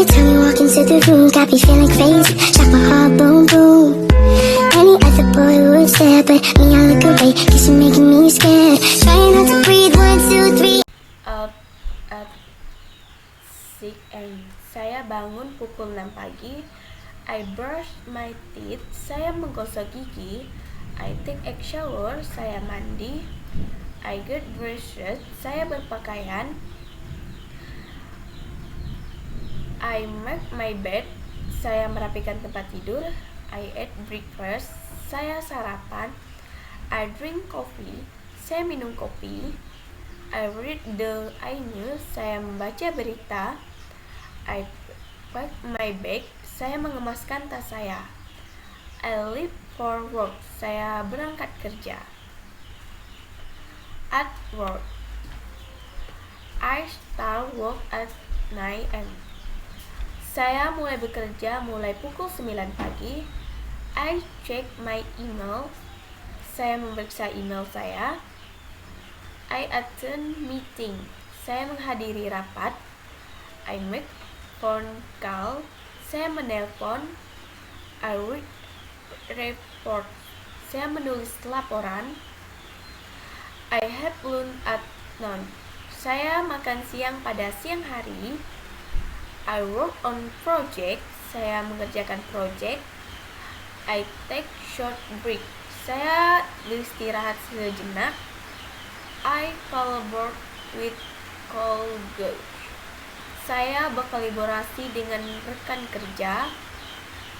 time you walk into the room, got me feeling crazy. Shock my heart, boom, boom. Any other boy would stare, but me, I look away, cause you're making me scared. Trying not to breathe, 1, 2, 3. Up at 6 a.m. Saya bangun pukul 6 pagi. I brush my teeth. Saya menggosok gigi. I take a shower. Saya mandi. I get dressed. Saya berpakaian. I make my bed. Saya merapikan tempat tidur. I eat breakfast. Saya sarapan. I drink coffee. Saya minum kopi. I read the news. Saya membaca berita. I pack my bag. Saya mengemaskan tas saya. I leave for work. Saya berangkat kerja. At work. I start work at 9 a.m. Saya mulai bekerja mulai pukul 9 pagi. I check my email. Saya memeriksa email saya. I attend meeting. Saya menghadiri rapat. I make phone call. Saya menelpon. I read report. Saya menulis laporan. I have lunch at noon. Saya makan siang pada siang hari. I work on project. Saya mengerjakan project. I take short break. Saya beristirahat sejenak. I collaborate with colleagues. Saya berkolaborasi dengan rekan kerja.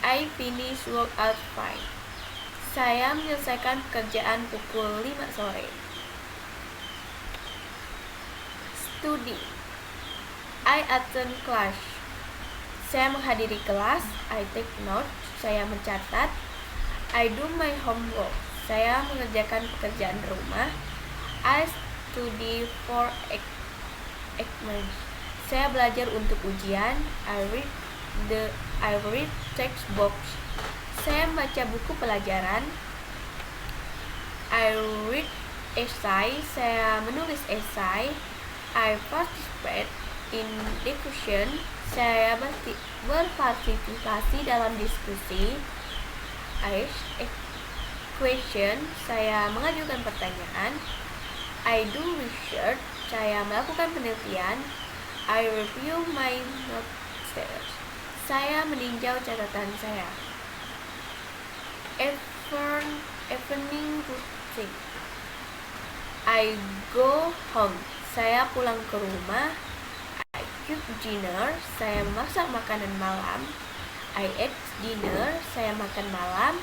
I finish work at 5. Saya menyelesaikan pekerjaan pukul 5 sore. Study. I attend class. Saya menghadiri kelas. I take notes. Saya mencatat. I do my homework. Saya mengerjakan pekerjaan rumah. I study for exams. Saya belajar untuk ujian. I read textbooks. Saya membaca buku pelajaran. I read essay. Saya menulis esai. I participate in discussion. Saya berpartisipasi dalam diskusi. I ask question. Saya mengajukan pertanyaan. I do research. Saya melakukan penelitian. I review my notes. Saya meninjau catatan saya. Evening routine. I go home. Saya pulang ke rumah. I cook dinner. Saya masak makanan malam. I eat dinner. Saya makan malam.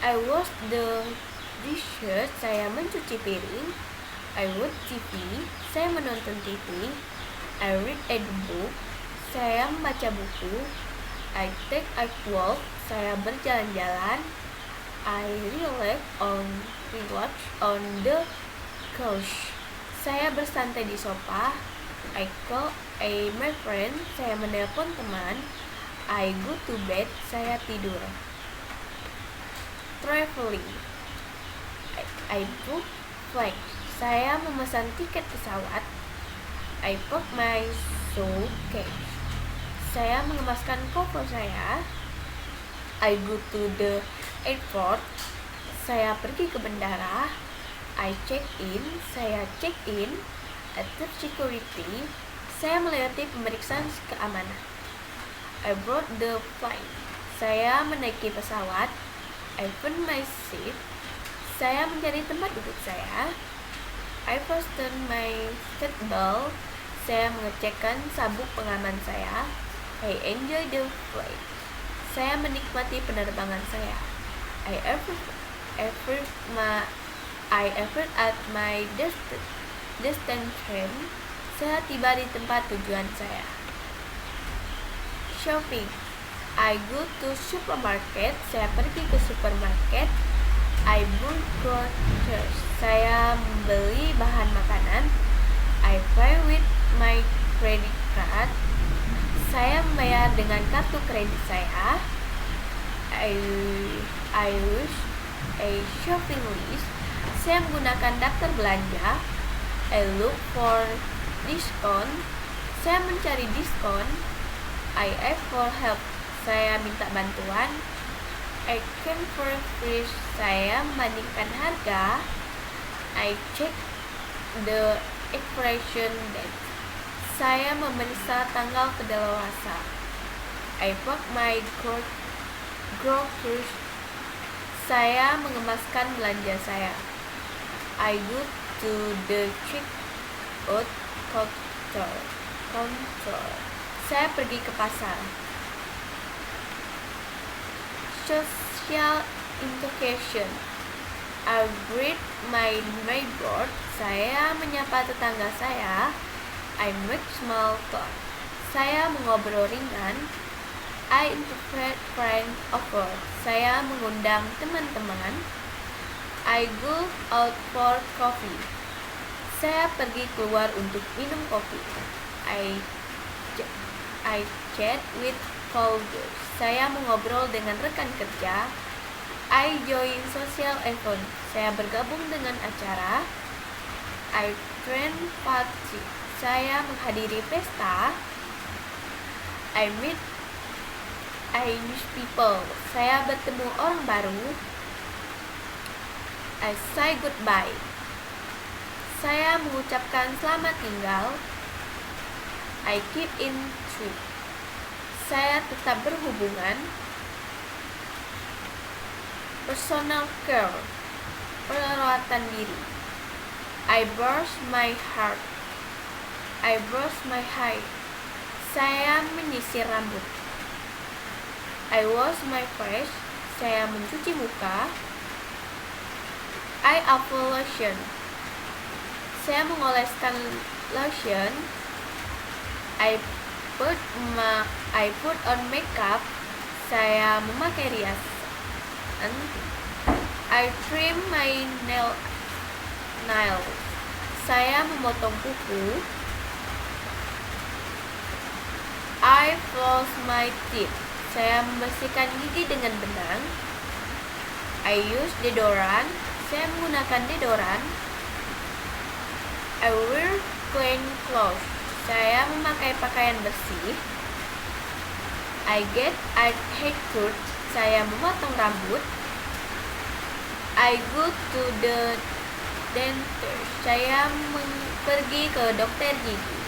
I wash the dishes. Saya mencuci piring. I watch TV. Saya menonton TV. I read a book. Saya membaca buku. I take a walk. Saya berjalan-jalan. I relax on the couch. Saya bersantai di sofa. I call my friend. Saya menelpon teman. I go to bed. Saya tidur. Traveling. I book flight. Saya memesan tiket pesawat. I pack my suitcase. Saya mengemaskan koper saya. I go to the airport. Saya pergi ke bandara. I check in. Saya check in. At security. Saya melewati pemeriksaan keamanan. I board the flight. Saya menaiki pesawat. I find my seat. Saya mencari tempat duduk saya. I fasten my seatbelt. Saya mengecekkan sabuk pengaman saya. I enjoy the flight. Saya menikmati penerbangan saya. I arrived at my destination. Saya tiba di tempat tujuan saya. Shopping. I go to supermarket. Saya pergi ke supermarket. I buy groceries. Saya membeli bahan makanan. I pay with my credit card. Saya membayar dengan kartu kredit saya. I use a shopping list. Saya menggunakan daftar belanja. I look for discount. Saya mencari diskon. I ask for help. Saya minta bantuan. I came for fish. Saya membandingkan harga. I check the expiration date. Saya memeriksa tanggal kedaluarsa. I pack my groceries. Saya mengemaskan belanja saya. I go to the checkout counter. Saya pergi ke pasar. Social interaction. I greet my neighbor. Saya menyapa tetangga saya. I make small talk. Saya mengobrol ringan. I invite friends over. Saya mengundang teman-teman. I go out for coffee. Saya pergi keluar untuk minum kopi. I chat with colleagues. Saya mengobrol dengan rekan kerja. I join social event. Saya bergabung dengan acara. I attend party. Saya menghadiri pesta. I meet new people. Saya bertemu orang baru. I say goodbye. Saya mengucapkan selamat tinggal. I keep in touch. Saya tetap berhubungan. Personal care. Perawatan diri. I brush my hair. I brush my hair. Saya menyisir rambut. I wash my face. Saya mencuci muka. I apply lotion. Saya mengoleskan lotion. I put on makeup. Saya memakai riasan. I trim my nails. Saya memotong kuku. I floss my teeth. Saya membersihkan gigi dengan benang. I use deodorant. Saya menggunakan deodorant. I wear clean clothes. Saya memakai pakaian bersih. I get a haircut. Saya memotong rambut. I go to the dentist. Saya pergi ke dokter gigi.